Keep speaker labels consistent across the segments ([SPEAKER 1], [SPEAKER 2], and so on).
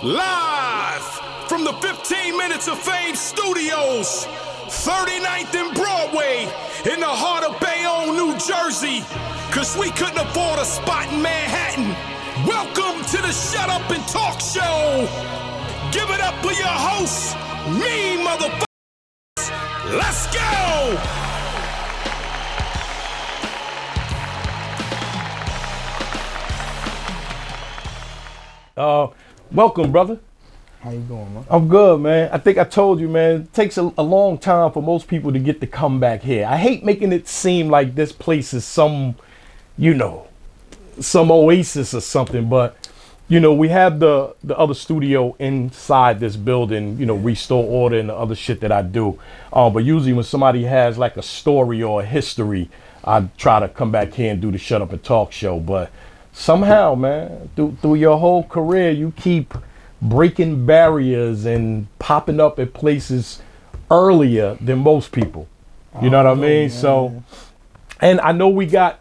[SPEAKER 1] Live from the 15 Minutes of Fame studios, 39th and Broadway, in the heart of Bayonne, New Jersey, cause we couldn't afford a spot in Manhattan. Welcome to the Shut Up and Talk Show. Give it up for your host, me motherfuckers. Let's go!
[SPEAKER 2] Welcome, brother.
[SPEAKER 3] How you doing, man?
[SPEAKER 2] I'm good, man. I think I told you, man, it takes a long time for most people to get to come back here. I hate making it seem like this place is some, some oasis or something, but, we have the other studio inside this building, Restore Order and the other shit that I do. But usually when somebody has like a story or a history, I try to come back here and do the Shut Up and Talk show. But somehow, man, through your whole career, you keep breaking barriers and popping up at places earlier than most people. You know what I mean? Man. So, and I know we got,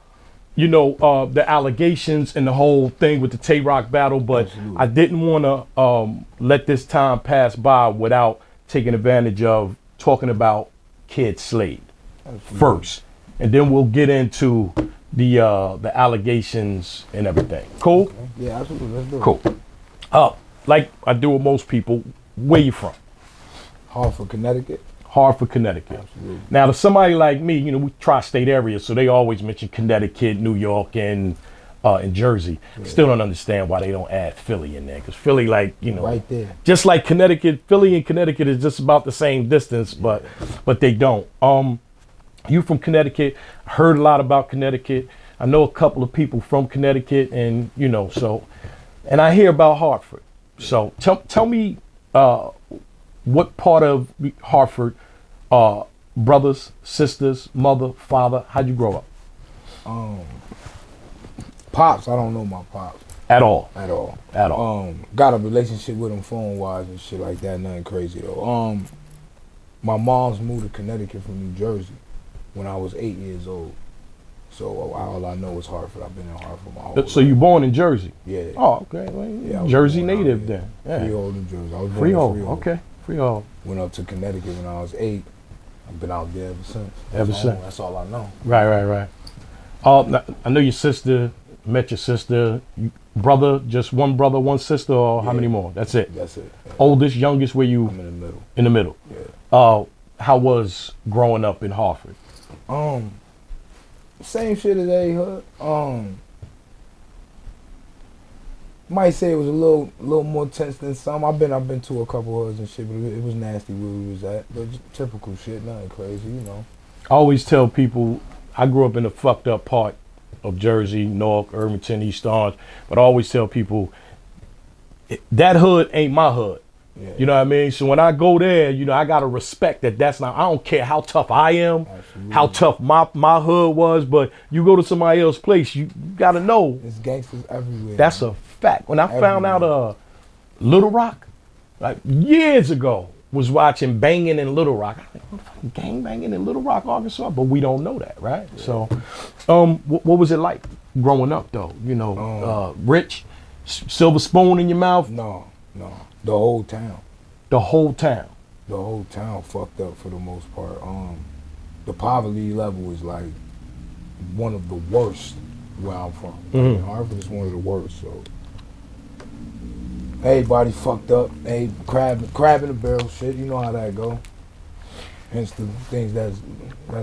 [SPEAKER 2] the allegations and the whole thing with the Tay-Rock battle, but absolutely. I didn't want to let this time pass by without taking advantage of talking about Kid Slade first. And then we'll get into the allegations and everything. Cool?
[SPEAKER 3] Okay. Yeah, absolutely. Let's do it.
[SPEAKER 2] Cool. Like I do with most people, where you from?
[SPEAKER 3] Hartford, Connecticut.
[SPEAKER 2] Hartford, Connecticut.
[SPEAKER 3] Absolutely.
[SPEAKER 2] Now, to somebody like me, we tri-state area, so they always mention Connecticut, New York, and Jersey. Yeah. Still don't understand why they don't add Philly in there, because Philly, right there, just like Connecticut, Philly and Connecticut is just about the same distance, but they don't. You from Connecticut? Heard a lot about Connecticut. I know a couple of people from Connecticut, and and I hear about Hartford. So tell me what part of Hartford, brothers, sisters, mother, father, how'd you grow up?
[SPEAKER 3] Pops, I don't know my pops.
[SPEAKER 2] At all?
[SPEAKER 3] At all.
[SPEAKER 2] At all.
[SPEAKER 3] Got a relationship with him phone-wise and shit like that, nothing crazy though. My mom's moved to Connecticut from New Jersey when I was 8 years old. So all I know is Hartford. I've been in Hartford my whole life.
[SPEAKER 2] So you born in Jersey?
[SPEAKER 3] Yeah.
[SPEAKER 2] Oh, okay. Well, yeah, Jersey native then. Yeah.
[SPEAKER 3] Freehold, New Jersey. I was born
[SPEAKER 2] Freehold.
[SPEAKER 3] in Freehold.
[SPEAKER 2] Okay. Freehold.
[SPEAKER 3] Went up to Connecticut when I was 8. I've been out there ever since. That's all I know.
[SPEAKER 2] Right. I know your sister, met your sister, brother, just one brother, one sister, or how many more? That's it?
[SPEAKER 3] That's it. Yeah.
[SPEAKER 2] Oldest, youngest, where you?
[SPEAKER 3] I'm in the middle.
[SPEAKER 2] In the middle.
[SPEAKER 3] Yeah.
[SPEAKER 2] How was growing up in Hartford?
[SPEAKER 3] Same shit as A-Hood. Might say it was a little more tense than some. I've been to a couple hoods and shit, but it was nasty where we was at. But just typical shit, nothing crazy,
[SPEAKER 2] I always tell people I grew up in a fucked up part of Jersey, Newark, Irvington, East Orange, but I always tell people that hood ain't my hood. Yeah. You know what I mean? So when I go there, I gotta respect that's not. I don't care how tough I am, absolutely, how tough my hood was, but you go to somebody else's place, you gotta know.
[SPEAKER 3] There's gangsters everywhere.
[SPEAKER 2] That's a fact. When I found out Little Rock, like years ago, was watching Banging in Little Rock. I think, what gang banging in Little Rock, Arkansas? But we don't know that, right? Yeah. So, what was it like growing up though? Rich, silver spoon in your mouth?
[SPEAKER 3] No. The whole town.
[SPEAKER 2] The whole town.
[SPEAKER 3] The whole town fucked up for the most part. The poverty level is like one of the worst where I'm from.
[SPEAKER 2] Mm-hmm.
[SPEAKER 3] Hartford is one of the worst. So everybody fucked up. Hey, crab in the barrel shit. You know how that go. Hence the things that's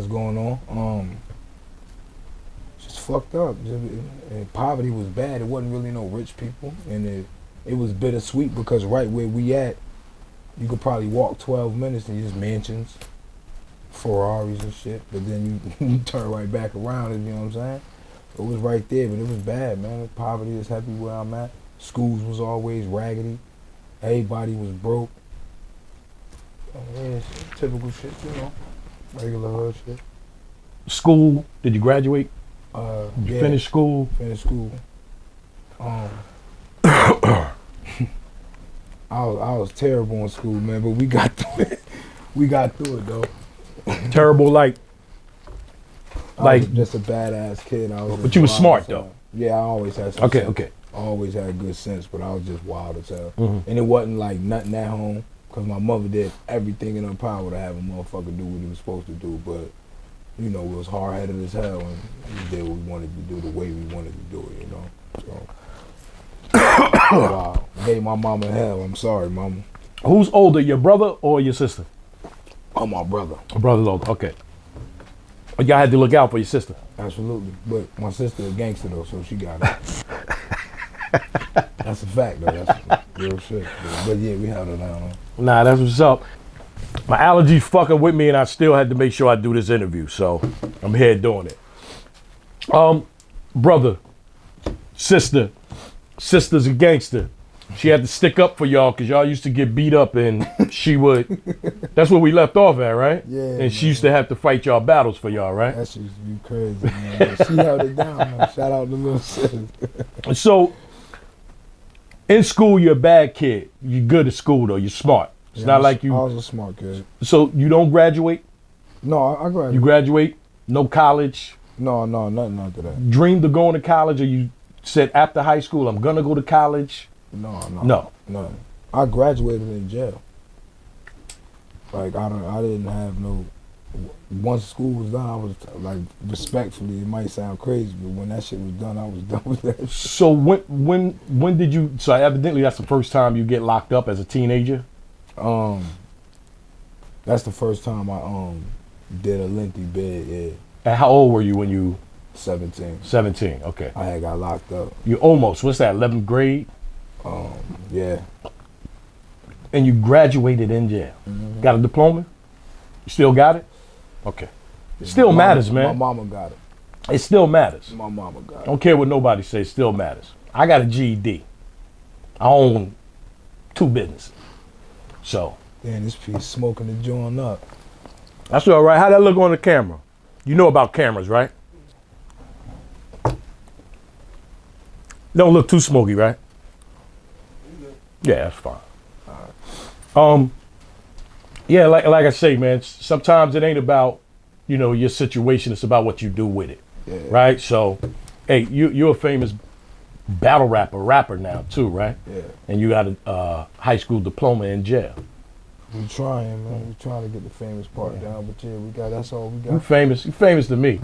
[SPEAKER 3] going on. Just fucked up. And poverty was bad. It wasn't really no rich people, and it was bittersweet because right where we at, you could probably walk 12 minutes and just mansions, Ferraris and shit, but then you turn right back around, you know what I'm saying? It was right there, but it was bad, man. Poverty is heavy where I'm at. Schools was always raggedy. Everybody was broke. Yeah, typical shit, regular hood shit.
[SPEAKER 2] School, did you graduate? Did you finish school?
[SPEAKER 3] Finish school. I was terrible in school, man, but we got through it. We got through it though.
[SPEAKER 2] Terrible, like
[SPEAKER 3] I was just a badass kid.
[SPEAKER 2] But you were smart though.
[SPEAKER 3] Yeah, I always had some.
[SPEAKER 2] Okay.
[SPEAKER 3] always had good sense, but I was just wild as hell.
[SPEAKER 2] Mm-hmm.
[SPEAKER 3] And it wasn't like nothing at home, because my mother did everything in her power to have a motherfucker do what he was supposed to do, but, you know, it was hard-headed as hell, and we did what we wanted to do the way we wanted to do it, you know, so. Wow. Gave my mama hell. I'm sorry, mama.
[SPEAKER 2] Who's older, your brother or your sister?
[SPEAKER 3] Oh, my brother.
[SPEAKER 2] My brother's older, okay. Y'all had to look out for your sister.
[SPEAKER 3] Absolutely. But my sister a gangster, though, so she got it. That's a fact, though. That's real shit. But yeah, we held her down.
[SPEAKER 2] Nah, that's what's up. My allergies fucking with me, and I still had to make sure I do this interview, so I'm here doing it. Brother, sister's a gangster. She had to stick up for y'all because y'all used to get beat up, and she would. That's where we left off at, right?
[SPEAKER 3] Yeah.
[SPEAKER 2] And she used to have to fight y'all battles for y'all, right?
[SPEAKER 3] That shit used to be crazy, man. She held it down, man. Shout out to little sis.
[SPEAKER 2] So, in school, you're a bad kid. You're good at school, though. You're smart. It's not like you.
[SPEAKER 3] I was a smart kid.
[SPEAKER 2] So, you don't graduate?
[SPEAKER 3] No, I graduated.
[SPEAKER 2] You graduate? No college?
[SPEAKER 3] No, nothing after that.
[SPEAKER 2] Dreamed of going to college, or you said after high school, I'm going to go to college?
[SPEAKER 3] No. I graduated in jail. Like, I didn't have no. Once school was done, I was like, respectfully, it might sound crazy, but when that shit was done, I was done with that shit.
[SPEAKER 2] So when did you? So evidently that's the first time you get locked up as a teenager.
[SPEAKER 3] That's the first time I did a lengthy bid. Yeah.
[SPEAKER 2] And how old were you when you?
[SPEAKER 3] 17.
[SPEAKER 2] 17. Okay.
[SPEAKER 3] I had got locked up.
[SPEAKER 2] You almost. What's that? 11th grade.
[SPEAKER 3] Yeah.
[SPEAKER 2] And you graduated in jail.
[SPEAKER 3] Mm-hmm.
[SPEAKER 2] Got a diploma? You still got it? Okay. It still matters, man.
[SPEAKER 3] My mama got it.
[SPEAKER 2] It still matters.
[SPEAKER 3] My mama got it.
[SPEAKER 2] Don't care what nobody says, it still matters. I got a GED. I own 2 businesses. So.
[SPEAKER 3] Damn, this piece smoking the joint up.
[SPEAKER 2] That's all right. How'd that look on the camera? You know about cameras, right? Don't look too smoky, right? Yeah, that's fine. Yeah, like I say, man, sometimes it ain't about, your situation, it's about what you do with it.
[SPEAKER 3] Yeah.
[SPEAKER 2] Right? So, hey, you're a famous battle rapper now too, right?
[SPEAKER 3] Yeah.
[SPEAKER 2] And you got a high school diploma in jail.
[SPEAKER 3] We trying, man. We trying to get the famous part down, but yeah, that's all we got.
[SPEAKER 2] You famous to me.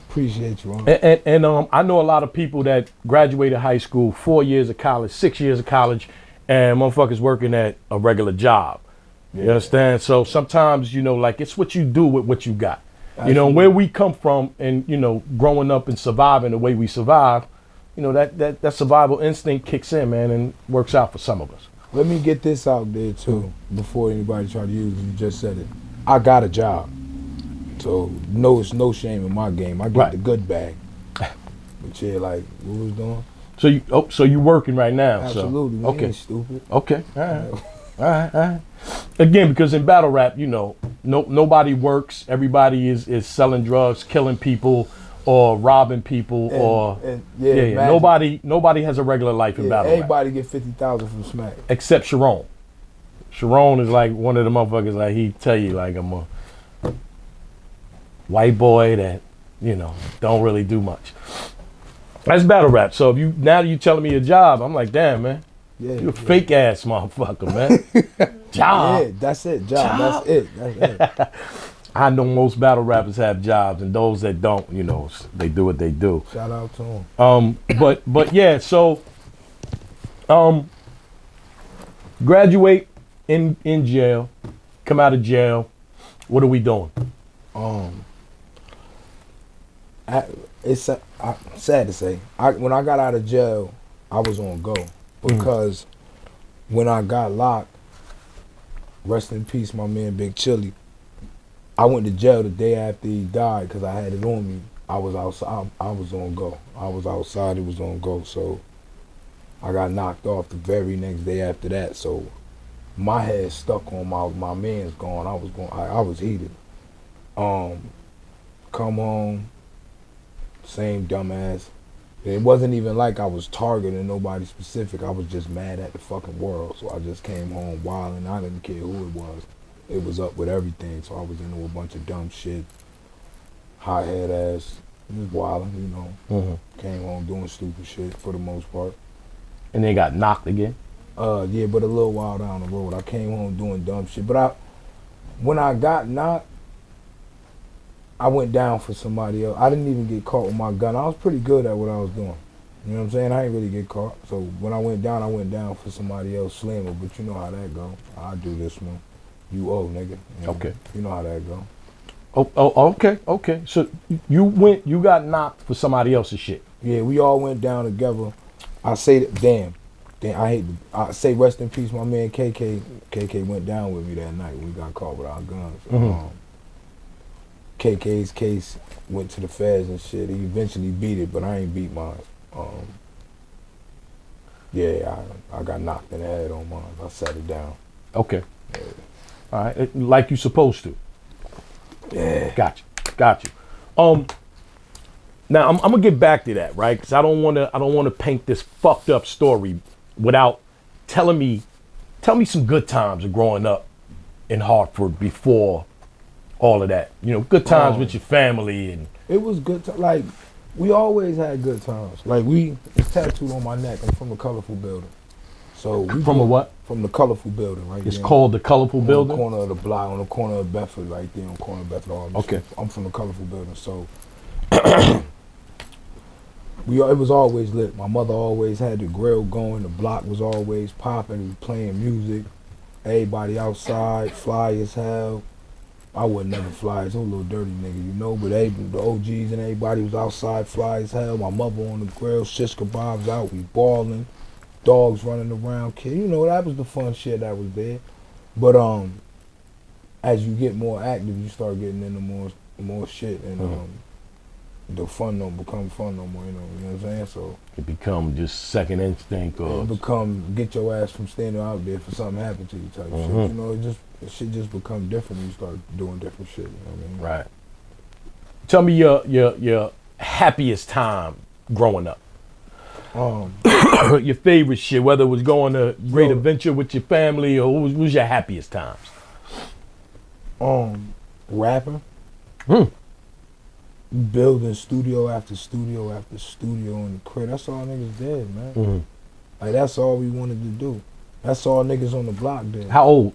[SPEAKER 3] Appreciate you, man.
[SPEAKER 2] And I know a lot of people that graduated high school, 4 years of college, 6 years of college, and motherfuckers working at a regular job. You understand? So sometimes, like it's what you do with what you got. Absolutely. Where we come from and, growing up and surviving the way we survive, that survival instinct kicks in, man, and works out for some of us.
[SPEAKER 3] Let me get this out there, too, before anybody try to use it. You just said it. I got a job. So, no, it's no shame in my game. I get the good bag. But yeah, like, what was doing?
[SPEAKER 2] So you working right now?
[SPEAKER 3] Absolutely.
[SPEAKER 2] So. Okay.
[SPEAKER 3] Ain't stupid.
[SPEAKER 2] Okay. All right. Again, because in battle rap, nobody works. Everybody is selling drugs, killing people, or robbing people, Nobody has a regular life in battle rap.
[SPEAKER 3] Everybody get 50,000 from Smack.
[SPEAKER 2] Except Sharon. Sharon is like one of the motherfuckers. Like he tell you, like I'm a white boy that don't really do much. That's battle rap. So if now you telling me your job, I'm like, damn, man. Yeah, you a fake ass motherfucker, man. Job.
[SPEAKER 3] Yeah, that's it. Job. That's it.
[SPEAKER 2] I know most battle rappers have jobs, and those that don't, they do what they do.
[SPEAKER 3] Shout out to them.
[SPEAKER 2] But yeah, so graduate in jail, come out of jail. What are we doing?
[SPEAKER 3] It's sad to say. When I got out of jail, I was on go. Because when I got locked, rest in peace, my man Big Chili, I went to jail the day after he died because I had it on me. I was outside. I was on go. I was outside. It was on go. So I got knocked off the very next day after that. So my head stuck on my man's gone. I was heated. Come home, same dumbass. It wasn't even like I was targeting nobody specific. I was just mad at the fucking world. So I just came home wild and I didn't care who it was. It was up with everything. So I was into a bunch of dumb shit. Hot head ass. It was wilding,
[SPEAKER 2] Mm-hmm.
[SPEAKER 3] Came home doing stupid shit for the most part.
[SPEAKER 2] And they got knocked again?
[SPEAKER 3] Yeah, but a little while down the road. I came home doing dumb shit. But when I got knocked, I went down for somebody else. I didn't even get caught with my gun. I was pretty good at what I was doing. You know what I'm saying? I didn't really get caught. So when I went down for somebody else slammer. But you know how that go. I do this one. You owe, nigga. You know,
[SPEAKER 2] Okay.
[SPEAKER 3] You know how that go.
[SPEAKER 2] Oh, okay. So you got knocked for somebody else's shit.
[SPEAKER 3] Yeah, we all went down together. I say that, damn, I say rest in peace, my man KK. KK went down with me that night when we got caught with our guns.
[SPEAKER 2] Mm-hmm.
[SPEAKER 3] KK's case went to the feds and shit. He eventually beat it, but I ain't beat mine. Yeah, I got knocked in the head on mine. I sat it down.
[SPEAKER 2] Okay.
[SPEAKER 3] Yeah.
[SPEAKER 2] All right, like you supposed to.
[SPEAKER 3] Yeah.
[SPEAKER 2] Got you. Now I'm gonna get back to that, right? Because I don't wanna paint this fucked up story without telling me some good times of growing up in Hartford before all of that. You know, good times with your family and.
[SPEAKER 3] It was good. Like we always had good times. Like it's tattooed on my neck. I'm from the Colorful Building. So
[SPEAKER 2] From a what?
[SPEAKER 3] From the Colorful Building, right?
[SPEAKER 2] It's called the Colorful Building?
[SPEAKER 3] On the corner of the block, on the corner of Bedford, right there on the corner of Bedford.
[SPEAKER 2] Okay.
[SPEAKER 3] I'm from the Colorful Building, so it was always lit. My mother always had the grill going. The block was always popping. We playing music. Everybody outside, fly as hell. I would never fly as a little dirty nigga, you know, but the OGs and everybody was outside, fly as hell. My mother on the grill, shish kebabs out, we balling. Dogs running around, kid. You know, that was the fun shit that was there. But as you get more active, you start getting into more shit, and the fun don't become fun no more. You know what I'm saying? So
[SPEAKER 2] it become just second instinct, or
[SPEAKER 3] it become get your ass from standing out there for something happened to you type shit. You know, shit just become different when you start doing different shit. You know what I mean?
[SPEAKER 2] Right. Tell me your happiest time growing up. Your favorite shit, whether it was going to great adventure with your family, or what was your happiest times?
[SPEAKER 3] Rapping. Building studio after studio after studio in the crib. That's all niggas did, man. Like that's all we wanted to do. That's all niggas on the block did.
[SPEAKER 2] How old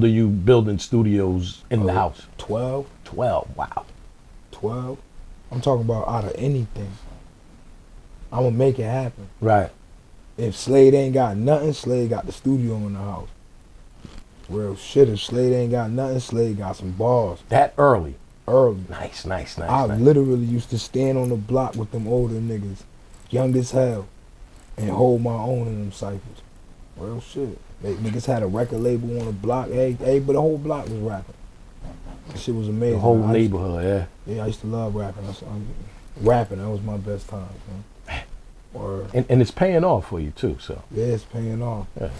[SPEAKER 2] are you building studios in the house?
[SPEAKER 3] 12.
[SPEAKER 2] 12, wow.
[SPEAKER 3] 12. I'm talking about out of anything. I'm gonna make it happen.
[SPEAKER 2] Right.
[SPEAKER 3] If Slade ain't got nothing, Slade got the studio in the house. Real shit. If Slade ain't got nothing, Slade got some bars.
[SPEAKER 2] That early.
[SPEAKER 3] Nice. I literally used to stand on the block with them older niggas, young as hell, and hold my own in them cyphers. Real shit. Niggas had a record label on the block. Hey, but the whole block was rapping. That shit was amazing.
[SPEAKER 2] The whole neighborhood, yeah.
[SPEAKER 3] Yeah, I used to love rapping. Rapping, that was my best time, man.
[SPEAKER 2] And it's paying off for you too, so.
[SPEAKER 3] Yeah, it's paying off.
[SPEAKER 2] Yeah.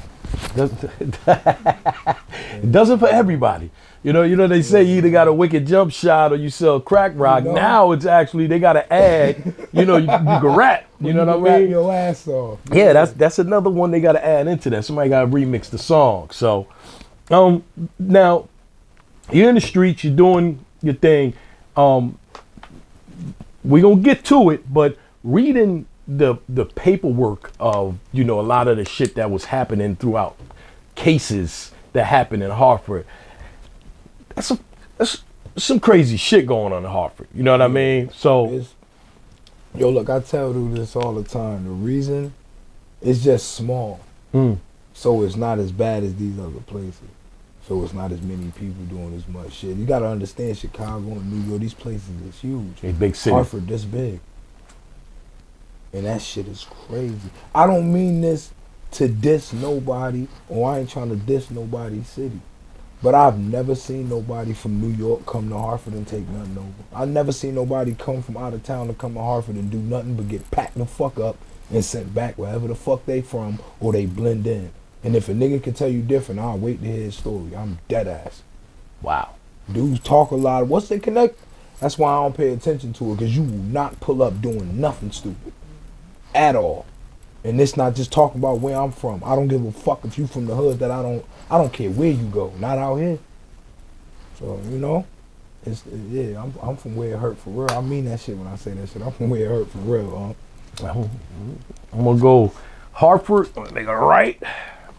[SPEAKER 2] It doesn't for everybody. You know they say you either got a wicked jump shot or you sell crack rock. You know? Now it's actually they got to add. You can rap. You know what I mean?
[SPEAKER 3] Rap your ass off.
[SPEAKER 2] Yeah, that's another one they got to add into that. Somebody got to remix the song. So, now you're in the streets. You're doing your thing. We're gonna get to it, but reading the paperwork of a lot of the shit that was happening throughout cases that happened in Hartford. That's some crazy shit going on in Hartford. You know what I mean? So,
[SPEAKER 3] look, I tell you this all the time. The reason it's just small, so it's not as bad as these other places. So it's not as many people doing as much shit. You gotta understand, Chicago and New York, these places is huge.
[SPEAKER 2] A big city.
[SPEAKER 3] Hartford this big. And that shit is crazy. I don't mean this to diss nobody, or I ain't trying to diss nobody's city. But I've never seen nobody from New York come to Hartford and take nothing over. I've never seen nobody come from out of town to come to Hartford and do nothing but get packed the fuck up and sent back wherever the fuck they from, or they blend in. And if a nigga can tell you different, I'll wait to hear his story. I'm dead ass.
[SPEAKER 2] Wow.
[SPEAKER 3] Dudes talk a lot. Once they connect, that's why I don't pay attention to it, because you will not pull up doing nothing stupid. At all. And it's not just talking about where I'm from. I don't give a fuck if you from the hood. That I don't care where you go. Not out here. So I'm from where it hurt for real. I mean that shit when I say that shit. I'm from where it hurt for real.
[SPEAKER 2] I'm gonna go Hartford, make a right,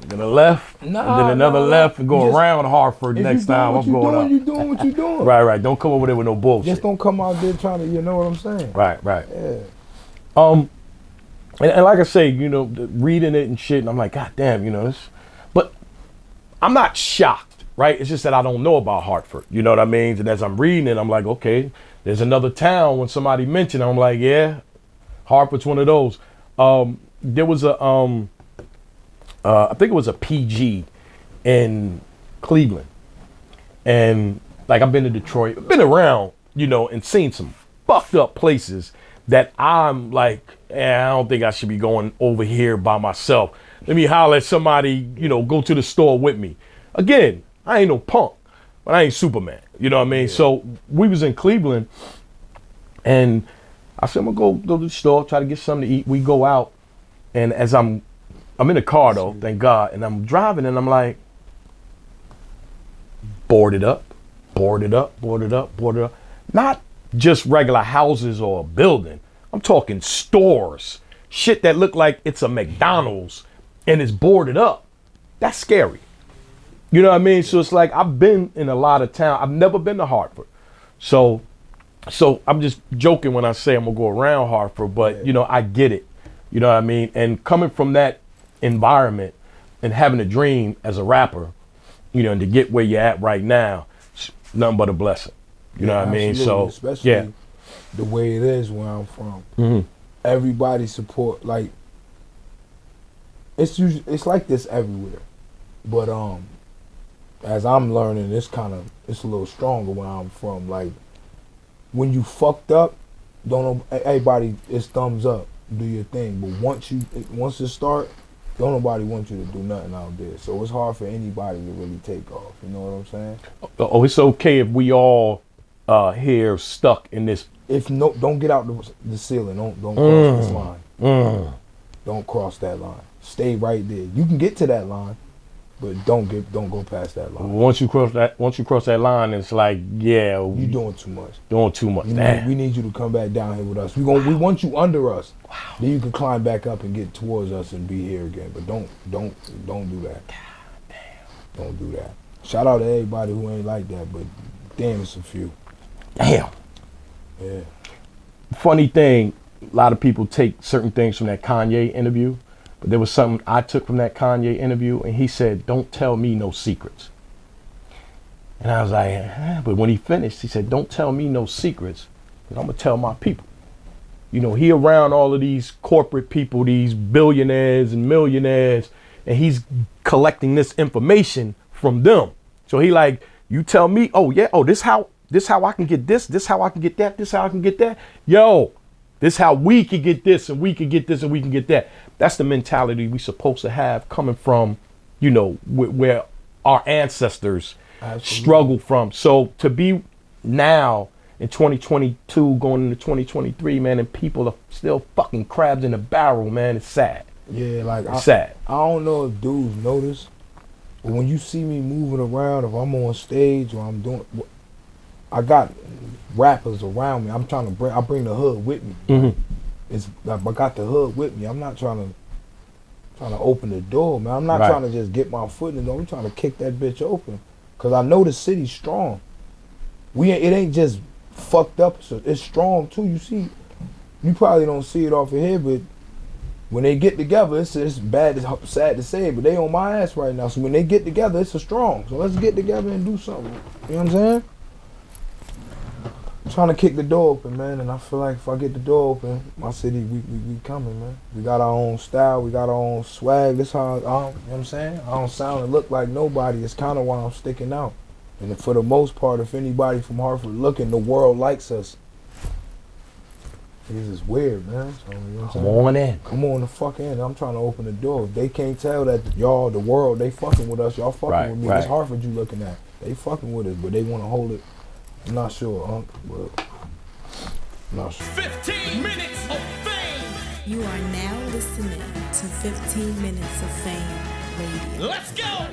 [SPEAKER 2] then a left, and then another left, and go around Hartford next time I'm going up.
[SPEAKER 3] You doing what you doing.
[SPEAKER 2] Right. Don't come over there with no bullshit.
[SPEAKER 3] Just don't come out there trying to, you know what I'm saying?
[SPEAKER 2] Right.
[SPEAKER 3] Yeah.
[SPEAKER 2] And like I say, you know, reading it and shit, and I'm like, God damn, you know this. But I'm not shocked, right? It's just that I don't know about Hartford. You know what I mean? And as I'm reading it, I'm like, okay, there's another town. When somebody mentioned it, I'm like, yeah, Hartford's one of those. There was a, I think it was a PG in Cleveland. And like, I've been to Detroit, I've been around, you know, and seen some fucked up places that I'm like, I don't think I should be going over here by myself. Let me holler at somebody, you know, go to the store with me. Again, I ain't no punk, but I ain't Superman. You know what I mean? Yeah. So we was in Cleveland, and I said, I'm gonna go to the store, try to get something to eat. We go out, and as I'm in the car though, thank God, and I'm driving, and I'm like, boarded up. Not just regular houses or a building. I'm talking stores, shit that look like it's a McDonald's and it's boarded up. That's scary. You know what I mean? So it's like, I've been in a lot of town. I've never been to Hartford. So I'm just joking when I say I'm gonna go around Hartford, but you know, I get it. You know what I mean? And coming from that environment and having a dream as a rapper, you know, and to get where you're at right now, it's nothing but a blessing. You know what I mean? So,
[SPEAKER 3] especially the way it is where I'm from.
[SPEAKER 2] Mm-hmm.
[SPEAKER 3] Everybody support, like, it's like this everywhere. But as I'm learning, it's a little stronger where I'm from. Like, when you fucked up, everybody, it's thumbs up, do your thing. But once it start, don't nobody want you to do nothing out there. So it's hard for anybody to really take off. You know what I'm saying?
[SPEAKER 2] Oh, it's okay if we all here stuck in this.
[SPEAKER 3] Don't get out the ceiling. Don't cross this line. Don't cross that line. Stay right there. You can get to that line, but don't go past that line.
[SPEAKER 2] Once you cross that line, it's like, yeah,
[SPEAKER 3] you doing too much. We need you to come back down here with us. We want you under us. Wow. Then you can climb back up and get towards us and be here again. But don't do that. God damn. Don't do that. Shout out to everybody who ain't like that, but damn, it's a few.
[SPEAKER 2] Damn.
[SPEAKER 3] Yeah.
[SPEAKER 2] Funny thing, a lot of people take certain things from that Kanye interview, but there was something I took from that Kanye interview, and he said, "Don't tell me no secrets." And I was like, but when he finished, he said, "Don't tell me no secrets, because I'm gonna tell my people." You know, he around all of these corporate people, these billionaires and millionaires, and he's collecting this information from them. So he like, you tell me, oh yeah, oh this how I can get this how I can get that, this how I can get that. Yo, this how we can get this and we can get this and we can get that. That's the mentality we supposed to have coming from, you know, where our ancestors struggled from. So to be now in 2022 going into 2023, man, and people are still fucking crabs in a barrel, man, it's sad.
[SPEAKER 3] Yeah, like
[SPEAKER 2] it's sad.
[SPEAKER 3] I don't know if dudes notice, but when you see me moving around, if I'm on stage or I'm doing, I got rappers around me. I bring the hood with me.
[SPEAKER 2] Mm-hmm.
[SPEAKER 3] It's like I got the hood with me. I'm not trying to open the door, man. I'm not trying to just get my foot in the door. I'm trying to kick that bitch open, cause I know the city's strong. It ain't just fucked up. So it's strong too. You see, you probably don't see it off your head, but when they get together, it's bad, it's sad to say it, but they on my ass right now. So when they get together, it's a strong. So let's get together and do something. You know what I'm saying? I'm trying to kick the door open, man, and I feel like if I get the door open, my city, we coming, man. We got our own style, we got our own swag. This how, you know what I'm saying? I don't sound and look like nobody. It's kind of why I'm sticking out. And for the most part, if anybody from Hartford looking, the world likes us. This is weird, man. So, you know what I'm saying?
[SPEAKER 2] Come on in.
[SPEAKER 3] Come on the fuck in. I'm trying to open the door. If they can't tell that y'all, the world, they fucking with us. Y'all fucking with me. It's Hartford you looking at. They fucking with us, but they want to hold it. I'm not sure, but I'm not sure.
[SPEAKER 1] 15 minutes of fame.
[SPEAKER 4] You are now listening to 15 Minutes of Fame Radio.
[SPEAKER 1] Let's go.